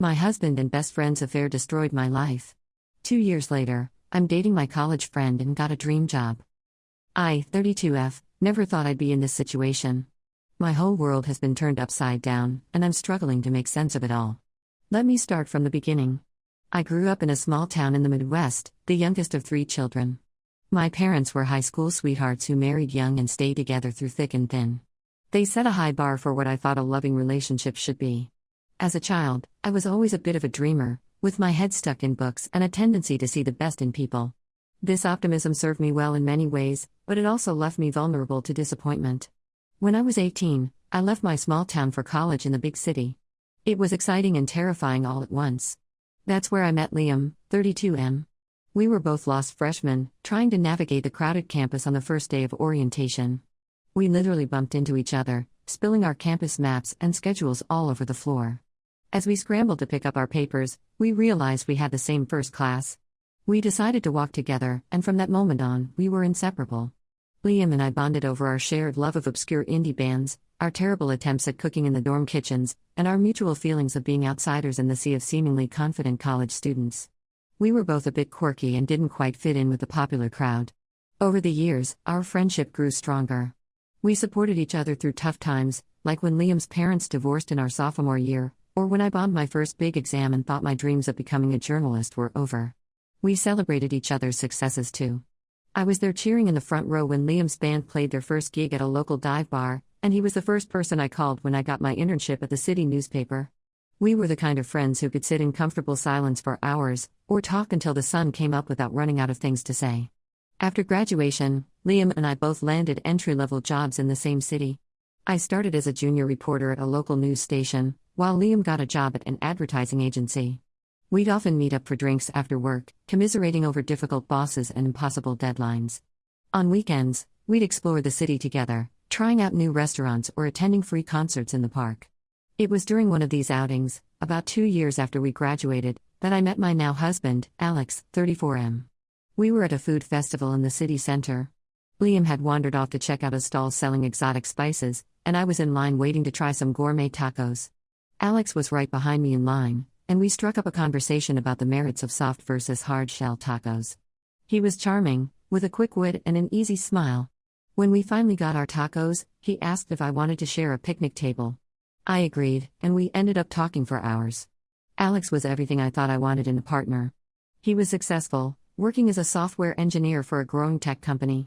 My husband and best friend's affair destroyed my life. 2 years later, I'm dating my college friend and got a dream job. I, 32F, never thought I'd be in this situation. My whole world has been turned upside down, and I'm struggling to make sense of it all. Let me start from the beginning. I grew up in a small town in the Midwest, the youngest of 3 children. My parents were high school sweethearts who married young and stayed together through thick and thin. They set a high bar for what I thought a loving relationship should be. As a child, I was always a bit of a dreamer, with my head stuck in books and a tendency to see the best in people. This optimism served me well in many ways, but it also left me vulnerable to disappointment. When I was 18, I left my small town for college in the big city. It was exciting and terrifying all at once. That's where I met Liam, 32M. We were both lost freshmen, trying to navigate the crowded campus on the first day of orientation. We literally bumped into each other, spilling our campus maps and schedules all over the floor. As we scrambled to pick up our papers, we realized we had the same first class. We decided to walk together, and from that moment on, we were inseparable. Liam and I bonded over our shared love of obscure indie bands, our terrible attempts at cooking in the dorm kitchens, and our mutual feelings of being outsiders in the sea of seemingly confident college students. We were both a bit quirky and didn't quite fit in with the popular crowd. Over the years, our friendship grew stronger. We supported each other through tough times, like when Liam's parents divorced in our sophomore year, or when I bombed my first big exam and thought my dreams of becoming a journalist were over. We celebrated each other's successes too. I was there cheering in the front row when Liam's band played their first gig at a local dive bar, and he was the first person I called when I got my internship at the city newspaper. We were the kind of friends who could sit in comfortable silence for hours, or talk until the sun came up without running out of things to say. After graduation, Liam and I both landed entry-level jobs in the same city. I started as a junior reporter at a local news station, while Liam got a job at an advertising agency. We'd often meet up for drinks after work, commiserating over difficult bosses and impossible deadlines. On weekends, we'd explore the city together, trying out new restaurants or attending free concerts in the park. It was during one of these outings, about 2 years after we graduated, that I met my now husband, Alex, 34M. We were at a food festival in the city center. Liam had wandered off to check out a stall selling exotic spices, and I was in line waiting to try some gourmet tacos. Alex was right behind me in line, and we struck up a conversation about the merits of soft versus hard-shell tacos. He was charming, with a quick wit and an easy smile. When we finally got our tacos, he asked if I wanted to share a picnic table. I agreed, and we ended up talking for hours. Alex was everything I thought I wanted in a partner. He was successful, working as a software engineer for a growing tech company.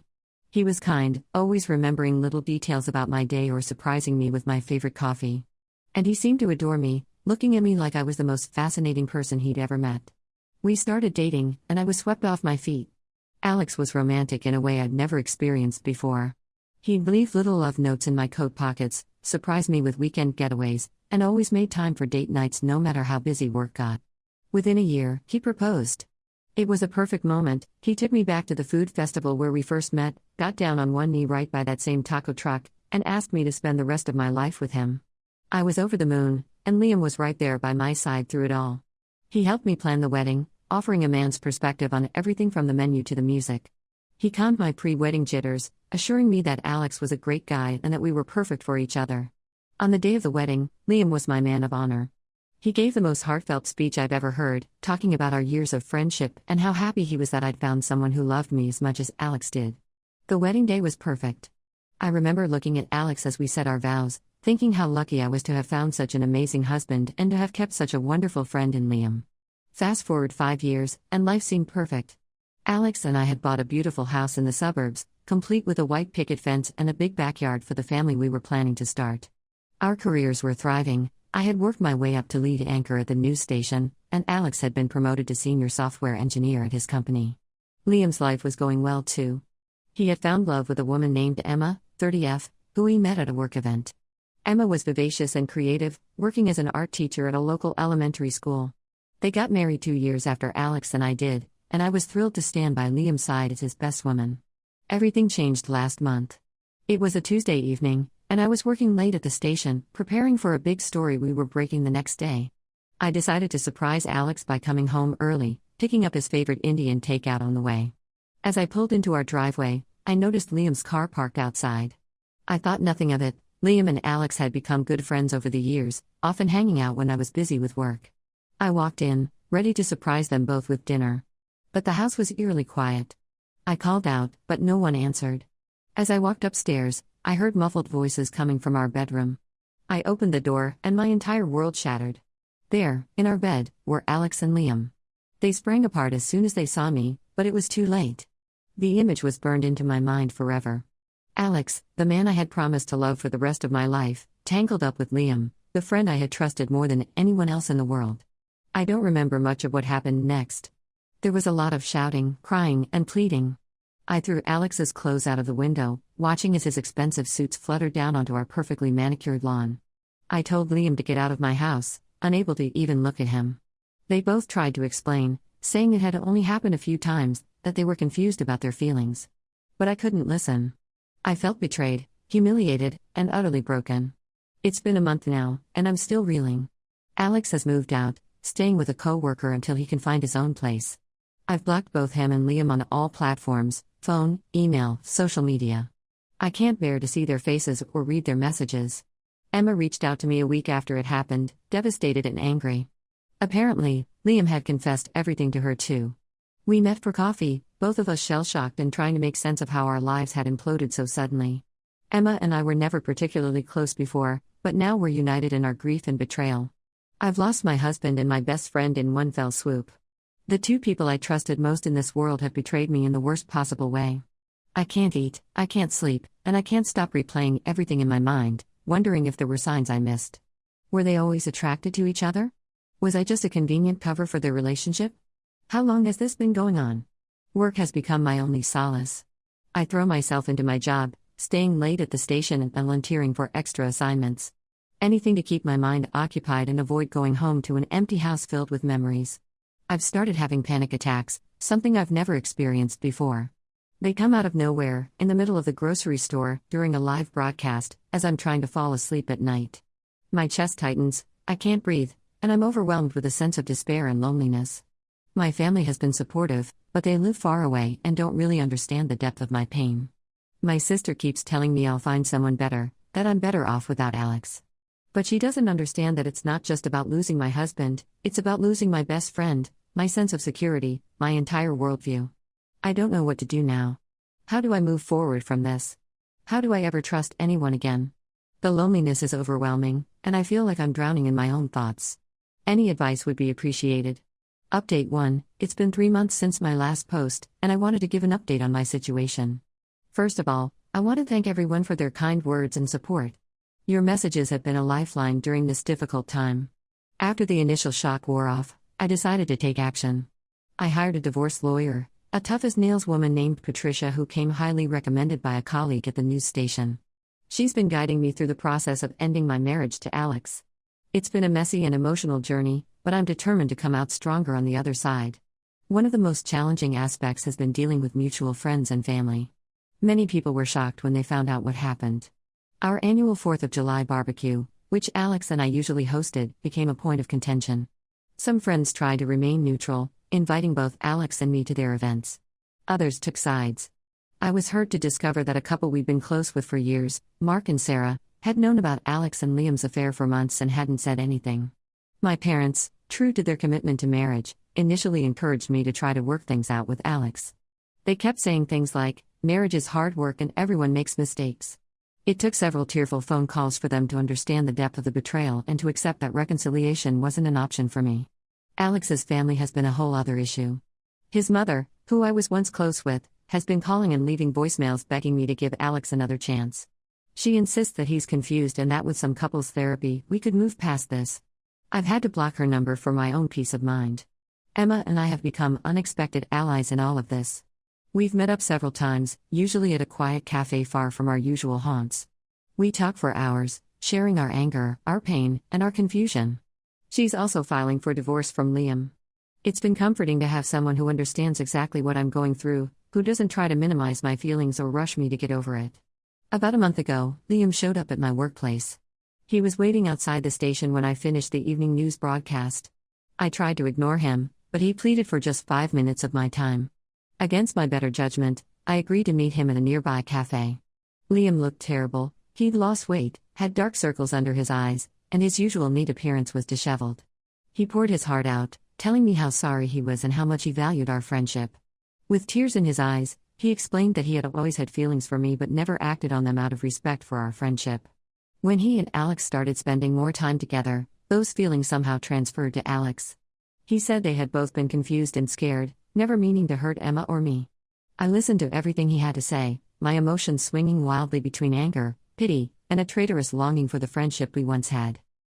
He was kind, always remembering little details about my day or surprising me with my favorite coffee. And he seemed to adore me, looking at me like I was the most fascinating person he'd ever met. We started dating, and I was swept off my feet. Alex was romantic in a way I'd never experienced before. He'd leave little love notes in my coat pockets, surprise me with weekend getaways, and always made time for date nights no matter how busy work got. Within a year, he proposed. It was a perfect moment. He took me back to the food festival where we first met, got down on one knee right by that same taco truck, and asked me to spend the rest of my life with him. I was over the moon, and Liam was right there by my side through it all. He helped me plan the wedding, offering a man's perspective on everything from the menu to the music. He calmed my pre-wedding jitters, assuring me that Alex was a great guy and that we were perfect for each other. On the day of the wedding, Liam was my man of honor. He gave the most heartfelt speech I've ever heard, talking about our years of friendship and how happy he was that I'd found someone who loved me as much as Alex did. The wedding day was perfect. I remember looking at Alex as we said our vows, thinking how lucky I was to have found such an amazing husband and to have kept such a wonderful friend in Liam. Fast forward 5 years, and life seemed perfect. Alex and I had bought a beautiful house in the suburbs, complete with a white picket fence and a big backyard for the family we were planning to start. Our careers were thriving. I had worked my way up to lead anchor at the news station, and Alex had been promoted to senior software engineer at his company. Liam's life was going well too. He had found love with a woman named Emma, 30F, who we met at a work event. Emma was vivacious and creative, working as an art teacher at a local elementary school. They got married 2 years after Alex and I did, and I was thrilled to stand by Liam's side as his best woman. Everything changed last month. It was a Tuesday evening, and I was working late at the station, preparing for a big story we were breaking the next day. I decided to surprise Alex by coming home early, picking up his favorite Indian takeout on the way. As I pulled into our driveway, I noticed Liam's car parked outside. I thought nothing of it. Liam and Alex had become good friends over the years, often hanging out when I was busy with work. I walked in, ready to surprise them both with dinner. But the house was eerily quiet. I called out, but no one answered. As I walked upstairs, I heard muffled voices coming from our bedroom. I opened the door, and my entire world shattered. There, in our bed, were Alex and Liam. They sprang apart as soon as they saw me, but it was too late. The image was burned into my mind forever. Alex, the man I had promised to love for the rest of my life, tangled up with Liam, the friend I had trusted more than anyone else in the world. I don't remember much of what happened next. There was a lot of shouting, crying, and pleading. I threw Alex's clothes out of the window, watching as his expensive suits fluttered down onto our perfectly manicured lawn. I told Liam to get out of my house, unable to even look at him. They both tried to explain, saying it had only happened a few times, that they were confused about their feelings. But I couldn't listen. I felt betrayed, humiliated, and utterly broken. It's been a month now, and I'm still reeling. Alex has moved out, staying with a co-worker until he can find his own place. I've blocked both him and Liam on all platforms, phone, email, social media. I can't bear to see their faces or read their messages. Emma reached out to me a week after it happened, devastated and angry. Apparently, Liam had confessed everything to her too. We met for coffee, both of us shell-shocked and trying to make sense of how our lives had imploded so suddenly. Emma and I were never particularly close before, but now we're united in our grief and betrayal. I've lost my husband and my best friend in one fell swoop. The two people I trusted most in this world have betrayed me in the worst possible way. I can't eat, I can't sleep, and I can't stop replaying everything in my mind, wondering if there were signs I missed. Were they always attracted to each other? Was I just a convenient cover for their relationship? How long has this been going on? Work has become my only solace. I throw myself into my job, staying late at the station and volunteering for extra assignments. Anything to keep my mind occupied and avoid going home to an empty house filled with memories. I've started having panic attacks, something I've never experienced before. They come out of nowhere, in the middle of the grocery store, during a live broadcast, as I'm trying to fall asleep at night. My chest tightens, I can't breathe, and I'm overwhelmed with a sense of despair and loneliness. My family has been supportive, but they live far away and don't really understand the depth of my pain. My sister keeps telling me I'll find someone better, that I'm better off without Alex. But she doesn't understand that it's not just about losing my husband, it's about losing my best friend, my sense of security, my entire worldview. I don't know what to do now. How do I move forward from this? How do I ever trust anyone again? The loneliness is overwhelming, and I feel like I'm drowning in my own thoughts. Any advice would be appreciated. Update 1: It's been 3 months since my last post, and I wanted to give an update on my situation. First of all, I want to thank everyone for their kind words and support. Your messages have been a lifeline during this difficult time. After the initial shock wore off, I decided to take action. I hired a divorce lawyer, a tough-as-nails woman named Patricia who came highly recommended by a colleague at the news station. She's been guiding me through the process of ending my marriage to Alex. It's been a messy and emotional journey, but I'm determined to come out stronger on the other side. One of the most challenging aspects has been dealing with mutual friends and family. Many people were shocked when they found out what happened. Our annual 4th of July barbecue, which Alex and I usually hosted, became a point of contention. Some friends tried to remain neutral, inviting both Alex and me to their events. Others took sides. I was hurt to discover that a couple we'd been close with for years, Mark and Sarah, had known about Alex and Liam's affair for months and hadn't said anything. My parents, true to their commitment to marriage, initially encouraged me to try to work things out with Alex. They kept saying things like, "Marriage is hard work and everyone makes mistakes." It took several tearful phone calls for them to understand the depth of the betrayal and to accept that reconciliation wasn't an option for me. Alex's family has been a whole other issue. His mother, who I was once close with, has been calling and leaving voicemails begging me to give Alex another chance. She insists that he's confused and that with some couples therapy, we could move past this. I've had to block her number for my own peace of mind. Emma and I have become unexpected allies in all of this. We've met up several times, usually at a quiet cafe far from our usual haunts. We talk for hours, sharing our anger, our pain, and our confusion. She's also filing for divorce from Liam. It's been comforting to have someone who understands exactly what I'm going through, who doesn't try to minimize my feelings or rush me to get over it. About a month ago, Liam showed up at my workplace. He was waiting outside the station when I finished the evening news broadcast. I tried to ignore him, but he pleaded for just 5 minutes of my time. Against my better judgment, I agreed to meet him at a nearby cafe. Liam looked terrible. He'd lost weight, had dark circles under his eyes, and his usual neat appearance was disheveled. He poured his heart out, telling me how sorry he was and how much he valued our friendship. With tears in his eyes, he explained that he had always had feelings for me but never acted on them out of respect for our friendship. When he and Alex started spending more time together, those feelings somehow transferred to Alex. He said they had both been confused and scared, never meaning to hurt Emma or me. I listened to everything he had to say, my emotions swinging wildly between anger, pity, and a traitorous longing for the friendship we once had.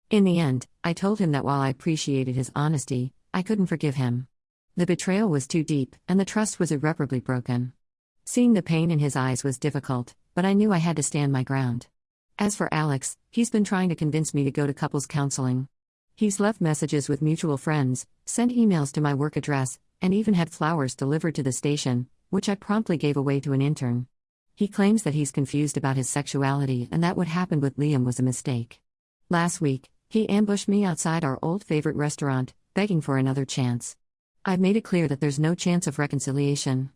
In the end, I told him that while I appreciated his honesty, I couldn't forgive him. The betrayal was too deep, and the trust was irreparably broken. Seeing the pain in his eyes was difficult, but I knew I had to stand my ground. As for Alex, he's been trying to convince me to go to couples counseling. He's left messages with mutual friends, sent emails to my work address, and even had flowers delivered to the station, which I promptly gave away to an intern. He claims that he's confused about his sexuality and that what happened with Liam was a mistake. Last week, he ambushed me outside our old favorite restaurant, begging for another chance. I've made it clear that there's no chance of reconciliation.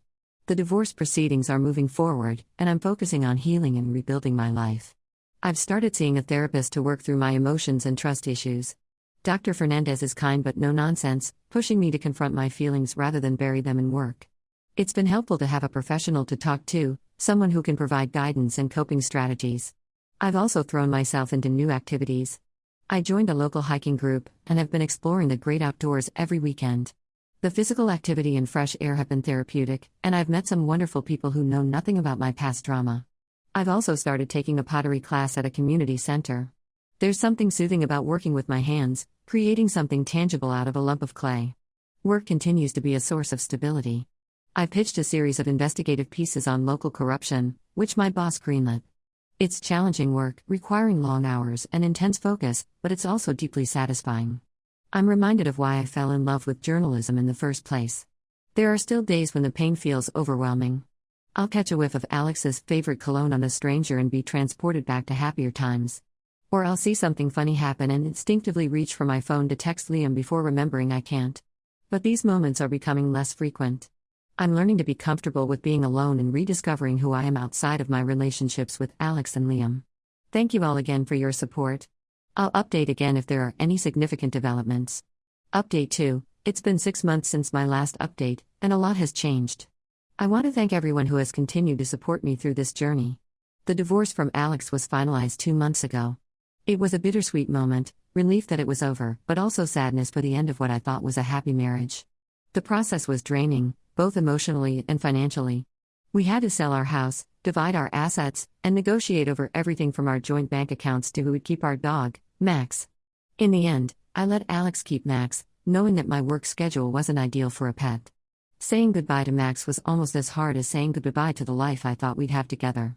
The divorce proceedings are moving forward, and I'm focusing on healing and rebuilding my life. I've started seeing a therapist to work through my emotions and trust issues. Dr. Fernandez is kind but no nonsense, pushing me to confront my feelings rather than bury them in work. It's been helpful to have a professional to talk to, someone who can provide guidance and coping strategies. I've also thrown myself into new activities. I joined a local hiking group and have been exploring the great outdoors every weekend. The physical activity and fresh air have been therapeutic, and I've met some wonderful people who know nothing about my past drama. I've also started taking a pottery class at a community center. There's something soothing about working with my hands, creating something tangible out of a lump of clay. Work continues to be a source of stability. I've pitched a series of investigative pieces on local corruption, which my boss greenlit. It's challenging work, requiring long hours and intense focus, but it's also deeply satisfying. I'm reminded of why I fell in love with journalism in the first place. There are still days when the pain feels overwhelming. I'll catch a whiff of Alex's favorite cologne on a stranger and be transported back to happier times. Or I'll see something funny happen and instinctively reach for my phone to text Liam before remembering I can't. But these moments are becoming less frequent. I'm learning to be comfortable with being alone and rediscovering who I am outside of my relationships with Alex and Liam. Thank you all again for your support. I'll update again if there are any significant developments. Update 2. It's been 6 months since my last update, and a lot has changed. I want to thank everyone who has continued to support me through this journey. The divorce from Alex was finalized 2 months ago. It was a bittersweet moment, relief that it was over, but also sadness for the end of what I thought was a happy marriage. The process was draining, both emotionally and financially. We had to sell our house, divide our assets, and negotiate over everything from our joint bank accounts to who would keep our dog, Max. In the end, I let Alex keep Max, knowing that my work schedule wasn't ideal for a pet. Saying goodbye to Max was almost as hard as saying goodbye to the life I thought we'd have together.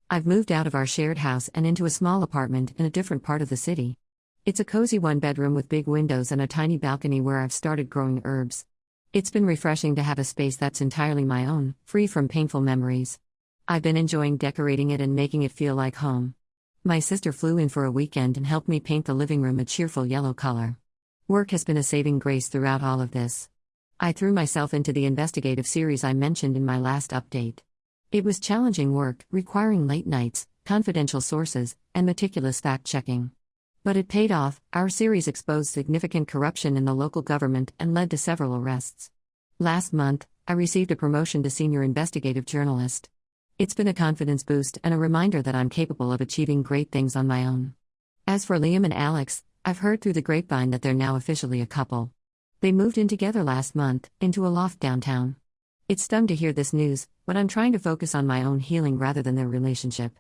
I've moved out of our shared house and into a small apartment in a different part of the city. It's a cozy one-bedroom with big windows and a tiny balcony where I've started growing herbs. It's been refreshing to have a space that's entirely my own, free from painful memories. I've been enjoying decorating it and making it feel like home. My sister flew in for a weekend and helped me paint the living room a cheerful yellow color. Work has been a saving grace throughout all of this. I threw myself into the investigative series I mentioned in my last update. It was challenging work, requiring late nights, confidential sources, and meticulous fact-checking. But it paid off. Our series exposed significant corruption in the local government and led to several arrests. Last month, I received a promotion to senior investigative journalist. It's been a confidence boost and a reminder that I'm capable of achieving great things on my own. As for Liam and Alex, I've heard through the grapevine that they're now officially a couple. They moved in together last month, into a loft downtown. It stung to hear this news, but I'm trying to focus on my own healing rather than their relationship.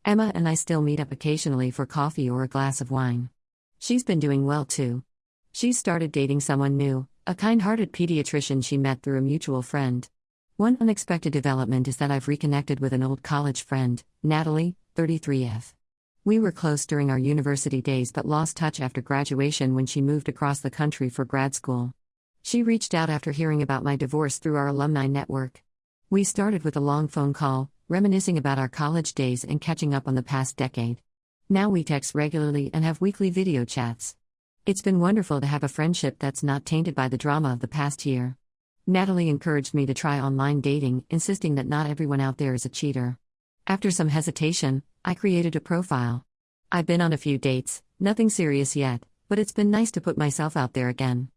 Emma and I still meet up occasionally for coffee or a glass of wine. She's been doing well too. She's started dating someone new, a kind-hearted pediatrician she met through a mutual friend. One unexpected development is that I've reconnected with an old college friend, Natalie, 33F. We were close during our university days but lost touch after graduation when she moved across the country for grad school. She reached out after hearing about my divorce through our alumni network. We started with a long phone call, reminiscing about our college days and catching up on the past decade. Now we text regularly and have weekly video chats. It's been wonderful to have a friendship that's not tainted by the drama of the past year. Natalie encouraged me to try online dating, insisting that not everyone out there is a cheater. After some hesitation, I created a profile. I've been on a few dates, nothing serious yet, but it's been nice to put myself out there again.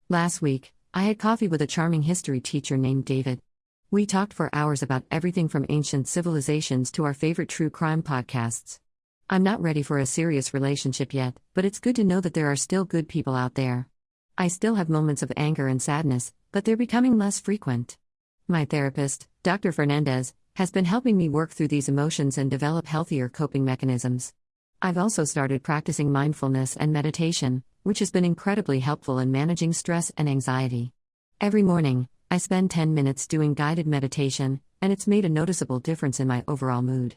Last week, I had coffee with a charming history teacher named David. We talked for hours about everything from ancient civilizations to our favorite true crime podcasts. I'm not ready for a serious relationship yet, but it's good to know that there are still good people out there. I still have moments of anger and sadness, but they're becoming less frequent. My therapist, Dr. Fernandez, has been helping me work through these emotions and develop healthier coping mechanisms. I've also started practicing mindfulness and meditation, which has been incredibly helpful in managing stress and anxiety. Every morning, I spend 10 minutes doing guided meditation, and it's made a noticeable difference in my overall mood.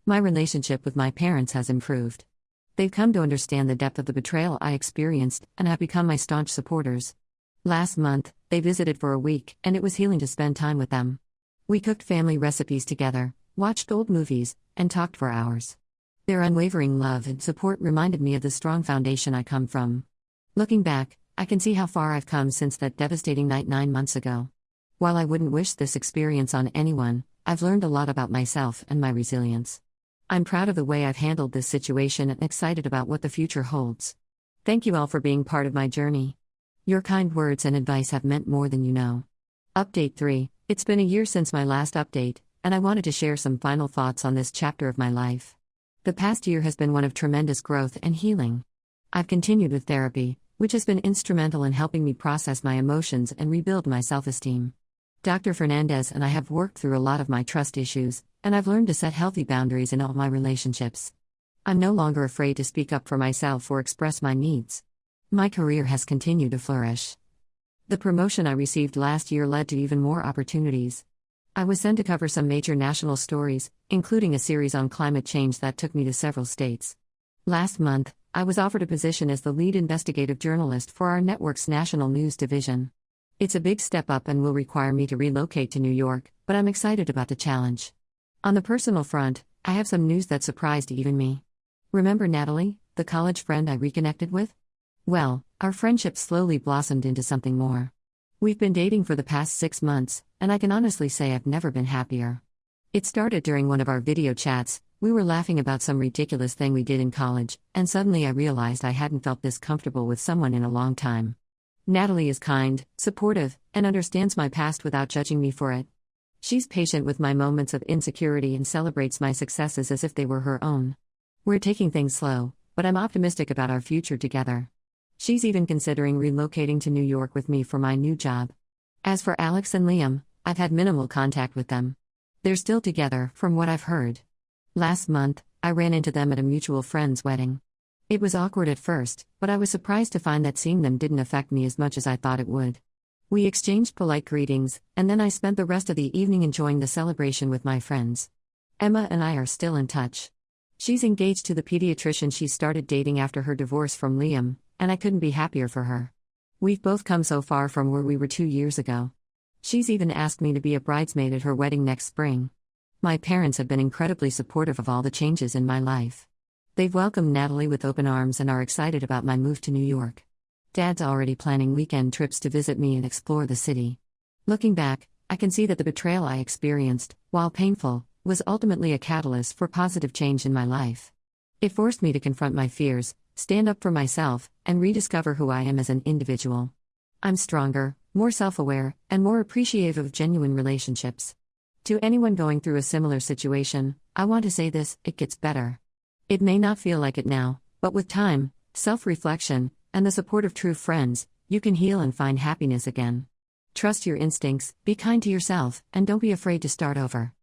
My relationship with my parents has improved. They've come to understand the depth of the betrayal I experienced and have become my staunch supporters. Last month, they visited for a week, and it was healing to spend time with them. We cooked family recipes together, watched old movies, and talked for hours. Their unwavering love and support reminded me of the strong foundation I come from. Looking back, I can see how far I've come since that devastating night 9 months ago. While I wouldn't wish this experience on anyone, I've learned a lot about myself and my resilience. I'm proud of the way I've handled this situation and excited about what the future holds. Thank you all for being part of my journey. Your kind words and advice have meant more than you know. Update 3. It's been a year since my last update, and I wanted to share some final thoughts on this chapter of my life. The past year has been one of tremendous growth and healing. I've continued with therapy, which has been instrumental in helping me process my emotions and rebuild my self-esteem. Dr. Fernandez and I have worked through a lot of my trust issues, and I've learned to set healthy boundaries in all my relationships. I'm no longer afraid to speak up for myself or express my needs. My career has continued to flourish. The promotion I received last year led to even more opportunities. I was sent to cover some major national stories, including a series on climate change that took me to several states. Last month, I was offered a position as the lead investigative journalist for our network's national news division. It's a big step up and will require me to relocate to New York, but I'm excited about the challenge. On the personal front, I have some news that surprised even me. Remember Natalie, the college friend I reconnected with? Well, our friendship slowly blossomed into something more. We've been dating for the past 6 months, and I can honestly say I've never been happier. It started during one of our video chats. We were laughing about some ridiculous thing we did in college, and suddenly I realized I hadn't felt this comfortable with someone in a long time. Natalie is kind, supportive, and understands my past without judging me for it. She's patient with my moments of insecurity and celebrates my successes as if they were her own. We're taking things slow, but I'm optimistic about our future together. She's even considering relocating to New York with me for my new job. As for Alex and Liam, I've had minimal contact with them. They're still together, from what I've heard. Last month, I ran into them at a mutual friend's wedding. It was awkward at first, but I was surprised to find that seeing them didn't affect me as much as I thought it would. We exchanged polite greetings, and then I spent the rest of the evening enjoying the celebration with my friends. Emma and I are still in touch. She's engaged to the pediatrician she started dating after her divorce from Liam, and I couldn't be happier for her. We've both come so far from where we were 2 years ago. She's even asked me to be a bridesmaid at her wedding next spring. My parents have been incredibly supportive of all the changes in my life. They've welcomed Natalie with open arms and are excited about my move to New York. Dad's already planning weekend trips to visit me and explore the city. Looking back, I can see that the betrayal I experienced, while painful, was ultimately a catalyst for positive change in my life. It forced me to confront my fears, stand up for myself, and rediscover who I am as an individual. I'm stronger, more self-aware, and more appreciative of genuine relationships. To anyone going through a similar situation, I want to say this: it gets better. It may not feel like it now, but with time, self-reflection, and the support of true friends, you can heal and find happiness again. Trust your instincts, be kind to yourself, and don't be afraid to start over.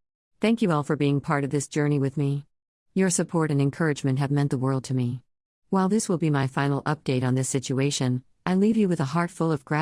Thank you all for being part of this journey with me. Your support and encouragement have meant the world to me. While this will be my final update on this situation, I leave you with a heart full of gratitude.